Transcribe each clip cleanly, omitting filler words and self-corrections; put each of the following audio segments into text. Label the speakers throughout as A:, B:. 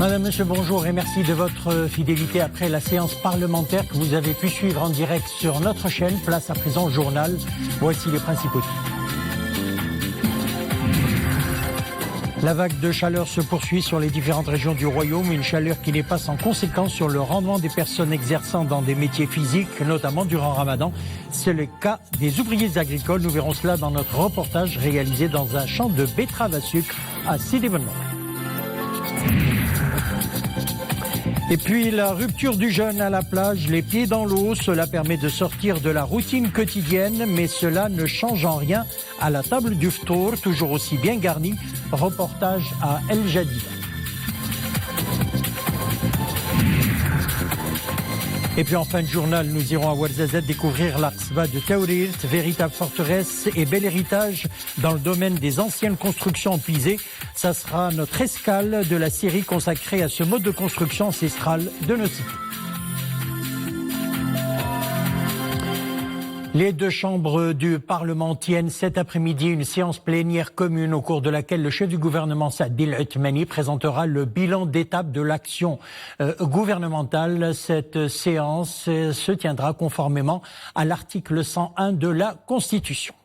A: Madame, Monsieur, bonjour et merci de votre fidélité après la séance parlementaire que vous avez pu suivre en direct sur notre chaîne. Place à présent au journal. Voici les principaux titres. La vague de chaleur se poursuit sur les différentes régions du Royaume, une chaleur qui n'est pas sans conséquence sur le rendement des personnes exerçant dans des métiers physiques, notamment durant Ramadan. C'est le cas des ouvriers agricoles. Nous verrons cela dans notre reportage réalisé dans un champ de betteraves à sucre à Sidi Ben Nour. Et puis la rupture du jeûne à la plage, les pieds dans l'eau, cela permet de sortir de la routine quotidienne, mais cela ne change en rien à la table du ftour, toujours aussi bien garnie. Reportage à El Jadida. Et puis en fin de journal, nous irons à Ouarzazate découvrir l'Aqsba de Taourirt, véritable forteresse et bel héritage dans le domaine des anciennes constructions empisées. Ça sera notre escale de la série consacrée à ce mode de construction ancestral de nos cités. Les deux chambres du Parlement tiennent cet après-midi une séance plénière commune au cours de laquelle le chef du gouvernement Saad El Othmani présentera le bilan d'étape de l'action gouvernementale. Cette séance se tiendra conformément à l'article 101 de la Constitution.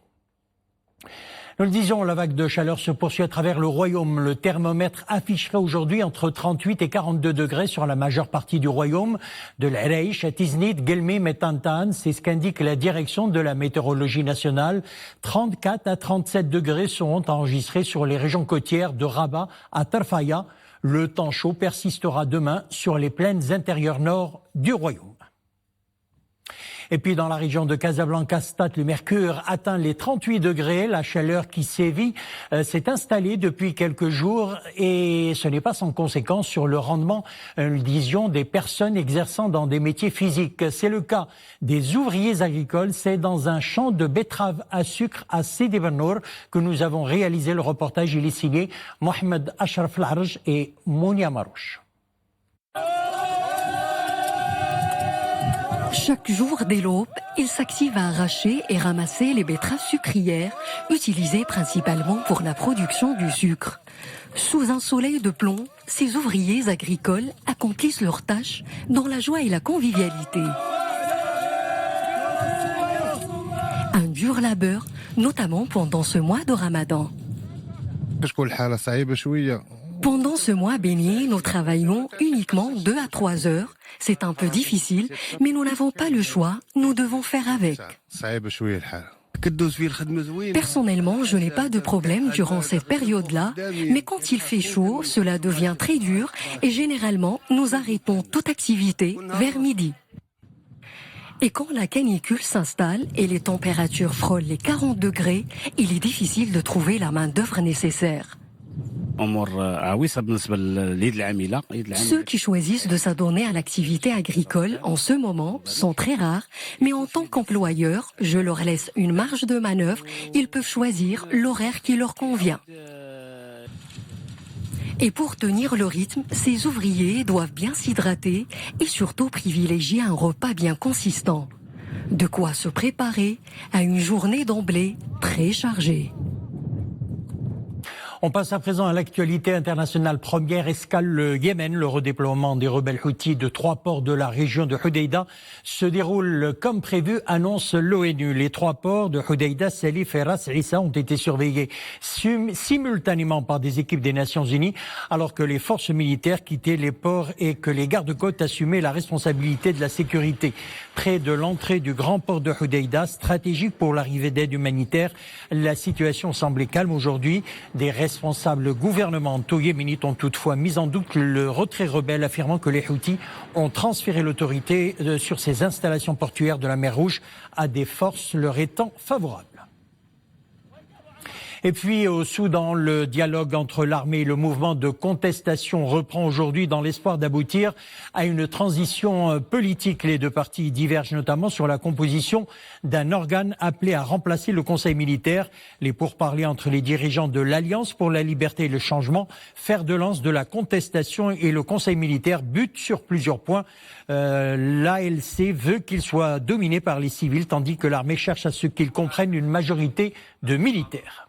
A: Nous le disions, la vague de chaleur se poursuit à travers le Royaume. Le thermomètre afficherait aujourd'hui entre 38 et 42 degrés sur la majeure partie du Royaume. De l'Araïch à Tiznit, Guelmim et Tantan, c'est ce qu'indique la direction de la météorologie nationale. 34 à 37 degrés seront enregistrés sur les régions côtières de Rabat à Tarfaya. Le temps chaud persistera demain sur les plaines intérieures nord du Royaume. Et puis dans la région de Casablanca-Stade, le mercure atteint les 38 degrés. La chaleur qui sévit s'est installée depuis quelques jours et ce n'est pas sans conséquence sur le rendement, disons, des personnes exerçant dans des métiers physiques. C'est le cas des ouvriers agricoles. C'est dans un champ de betteraves à sucre à Sidi Ben Nour que nous avons réalisé le reportage. Il est signé Mohamed Ashraf Larj et Mounia Marouche.
B: Chaque jour dès l'aube, ils s'activent à arracher et ramasser les betteraves sucrières, utilisées principalement pour la production du sucre. Sous un soleil de plomb, ces ouvriers agricoles accomplissent leurs tâches dans la joie et la convivialité. Un dur labeur, notamment pendant ce mois de Ramadan. Pendant ce mois béni, nous travaillons uniquement 2 à 3 heures. C'est un peu difficile, mais nous n'avons pas le choix, nous devons faire avec. Personnellement, je n'ai pas de problème durant cette période-là, mais quand il fait chaud, cela devient très dur et généralement, nous arrêtons toute activité vers midi. Et quand la canicule s'installe et les températures frôlent les 40 degrés, il est difficile de trouver la main-d'œuvre nécessaire. Ceux qui choisissent de s'adonner à l'activité agricole en ce moment sont très rares, mais en tant qu'employeur, je leur laisse une marge de manœuvre, ils peuvent choisir l'horaire qui leur convient. Et pour tenir le rythme, ces ouvriers doivent bien s'hydrater et surtout privilégier un repas bien consistant. De quoi se préparer à une journée d'emblée très chargée.
A: On passe à présent à l'actualité internationale. Première escale, le Yémen. Le redéploiement des rebelles houthis de 3 ports de la région de Hodeïda se déroule comme prévu, annonce l'ONU. Les 3 ports de Hodeïda, Salif et Ras Issa ont été surveillés simultanément par des équipes des Nations Unies, alors que les forces militaires quittaient les ports et que les gardes-côtes assumaient la responsabilité de la sécurité. Près de l'entrée du grand port de Hodeïda, stratégique pour l'arrivée d'aide humanitaire, la situation semblait calme aujourd'hui. Des responsables gouvernementaux yéménites ont toutefois mis en doute le retrait rebelle, affirmant que les Houthis ont transféré l'autorité sur ces installations portuaires de la mer Rouge à des forces leur étant favorables. Et puis au Soudan, le dialogue entre l'armée et le mouvement de contestation reprend aujourd'hui dans l'espoir d'aboutir à une transition politique. Les deux parties divergent notamment sur la composition d'un organe appelé à remplacer le Conseil militaire. Les pourparlers entre les dirigeants de l'Alliance pour la liberté et le changement, fer de lance de la contestation, et le Conseil militaire butent sur plusieurs points. L'ALC veut qu'il soit dominé par les civils, tandis que l'armée cherche à ce qu'il comprenne une majorité de militaires.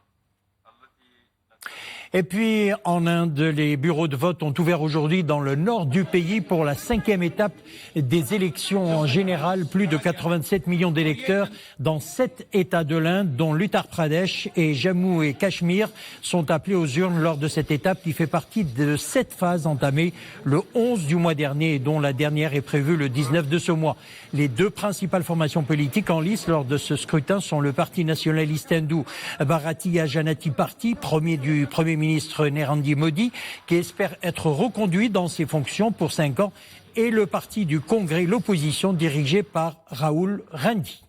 A: Et puis, en Inde, les bureaux de vote ont ouvert aujourd'hui dans le nord du pays pour la 5e étape des élections générales. Plus de 87 millions d'électeurs dans 7 États de l'Inde, dont l'Uttar Pradesh et Jammu et Cachemire, sont appelés aux urnes lors de cette étape qui fait partie de 7 phases entamées le 11 du mois dernier et dont la dernière est prévue le 19 de ce mois. Les deux principales formations politiques en lice lors de ce scrutin sont le Parti nationaliste hindou Bharatiya Janata Party, premier du Premier ministre Narendra Modi, qui espère être reconduit dans ses fonctions pour 5 ans, et le parti du Congrès, l'opposition, dirigé par Rahul Gandhi.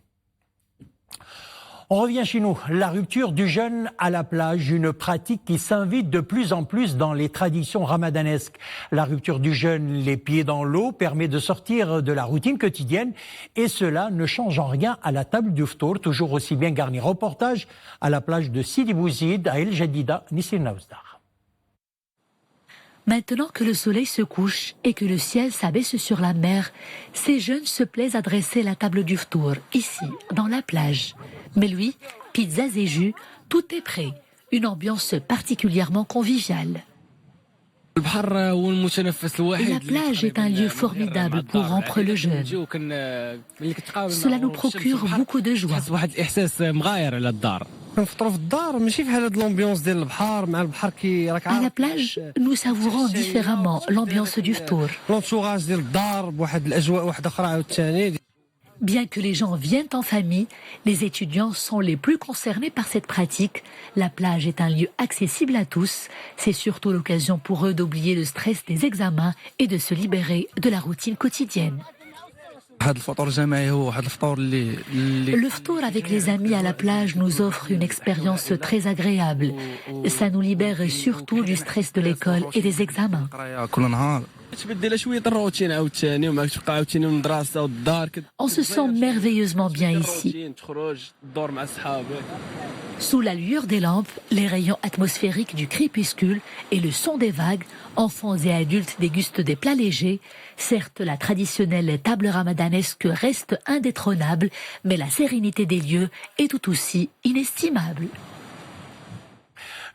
A: On revient chez nous. La rupture du jeûne à la plage, une pratique qui s'invite de plus en plus dans les traditions ramadanesques. La rupture du jeûne, les pieds dans l'eau, permet de sortir de la routine quotidienne et cela ne change en rien à la table du ftour, toujours aussi bien garni. Reportage à la plage de Sidi Bouzid, à El Jadida, Nisrin Naouzdar.
C: Maintenant que le soleil se couche et que le ciel s'abaisse sur la mer, ces jeunes se plaisent à dresser la table du ftour, ici, dans la plage. Mais lui, pizzas et jus, tout est prêt. Une ambiance particulièrement conviviale. La plage est un lieu formidable pour rompre le jeûne. Cela nous procure beaucoup de joie. À la plage, nous savourons différemment l'ambiance du ftour. Bien que les gens viennent en famille, les étudiants sont les plus concernés par cette pratique. La plage est un lieu accessible à tous. C'est surtout l'occasion pour eux d'oublier le stress des examens et de se libérer de la routine quotidienne. Le ftour avec les amis à la plage nous offre une expérience très agréable. Ça nous libère surtout du stress de l'école et des examens. On se sent merveilleusement bien ici. Sous la lueur des lampes, les rayons atmosphériques du crépuscule et le son des vagues, enfants et adultes dégustent des plats légers. Certes, la traditionnelle table ramadanesque reste indétrônable, mais la sérénité des lieux est tout aussi inestimable.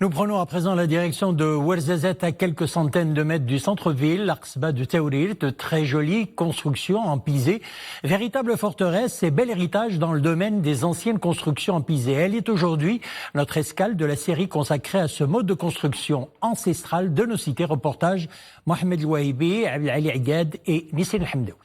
A: Nous prenons à présent la direction de Ouarzazate, à quelques centaines de mètres du centre-ville, l'Arksba de Taourir, de très jolies constructions en pisé. Véritable forteresse et bel héritage dans le domaine des anciennes constructions en pisé. Elle est aujourd'hui notre escale de la série consacrée à ce mode de construction ancestral de nos cités. Reportage Mohamed Louahibi, Ali Agad et Nisrin Hamdaoui.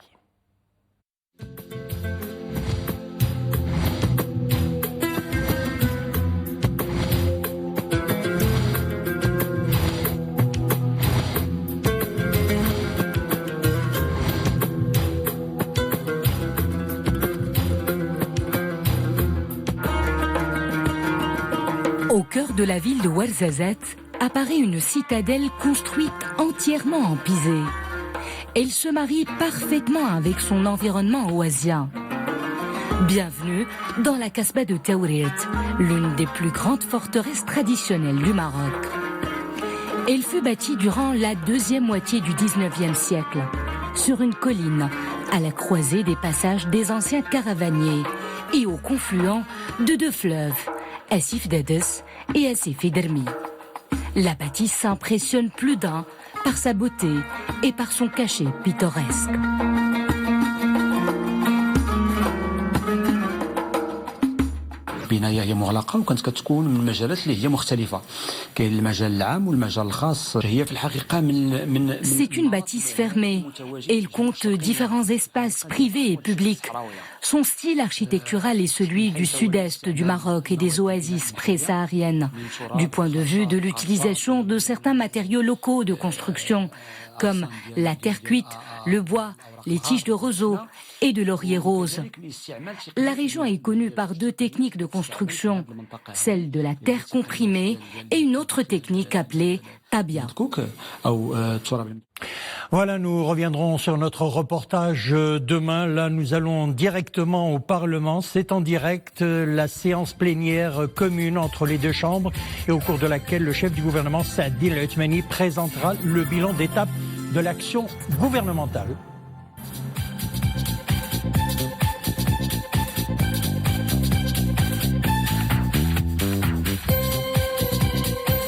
C: Au cœur de la ville de Ouarzazate apparaît une citadelle construite entièrement en pisé. Elle se marie parfaitement avec son environnement oasien. Bienvenue dans la Casbah de Taourir, l'une des plus grandes forteresses traditionnelles du Maroc. Elle fut bâtie durant la deuxième moitié du 19e siècle, sur une colline, à la croisée des passages des anciens caravaniers et au confluent de deux fleuves, Asif Dades et Asif Dermi. La bâtisse s'impressionne plus d'un par sa beauté et par son cachet pittoresque.
D: البنايه هي مغلقه وكانت كتكون من المجالات اللي هي مختلفه كاين المجال العام والمجال الخاص هي في الحقيقه من
C: C'est une bâtisse fermée et il compte différents espaces privés et publics. Son style architectural est celui du sud-est du Maroc et des oasis pré-sahariennes, du point de vue de l'utilisation de certains matériaux locaux de construction, comme la terre cuite, le bois, les tiges de roseau et de laurier rose. La région est connue par deux techniques de construction, celle de la terre comprimée et une autre technique appelée tabia.
A: Voilà, nous reviendrons sur notre reportage demain. Là, nous allons directement au Parlement. C'est en direct la séance plénière commune entre les deux chambres et au cours de laquelle le chef du gouvernement, Saad El Othmani, présentera le bilan d'étape de l'action gouvernementale.